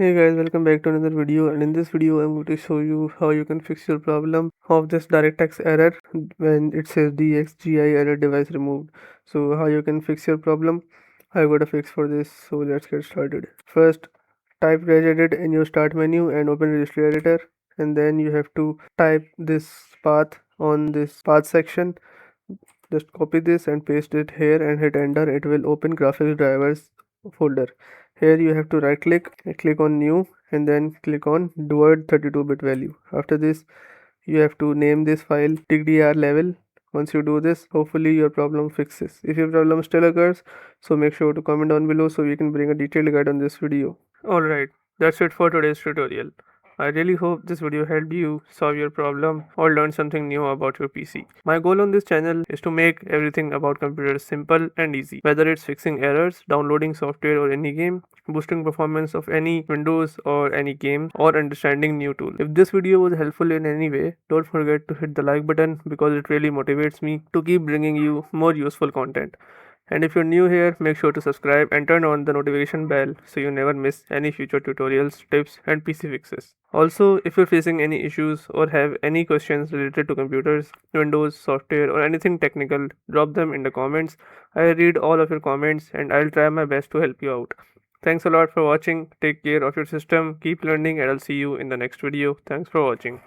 Hey guys, welcome back to another video, and in this video I'm going to show you how you can fix your problem of this DirectX error when it says DXGI Error Device Removed. So how you can fix your problem, I got a fix for this, so let's get started. First, type regedit in your start menu and open registry editor, and then you have to type this path on this path section. Just copy this and paste it here and hit enter. It will open graphics drivers folder. Here you have to right click on new, and then click on Word 32-bit value. After this, you have to name this file TDR level. Once you do this, hopefully your problem fixes. If your problem still occurs, so make sure to comment down below so we can bring a detailed guide on this video. Alright, that's it for today's tutorial. I really hope this video helped you solve your problem or learn something new about your PC. My goal on this channel is to make everything about computers simple and easy. Whether it's fixing errors, downloading software or any game, boosting performance of any Windows or any game, or understanding new tool. If this video was helpful in any way, don't forget to hit the like button because it really motivates me to keep bringing you more useful content. And if you're new here, make sure to subscribe and turn on the notification bell so you never miss any future tutorials, tips, and PC fixes. Also, if you're facing any issues or have any questions related to computers, Windows, software, or anything technical, drop them in the comments. I read all of your comments and I'll try my best to help you out. Thanks a lot for watching. Take care of your system, keep learning, and I'll see you in the next video. Thanks for watching.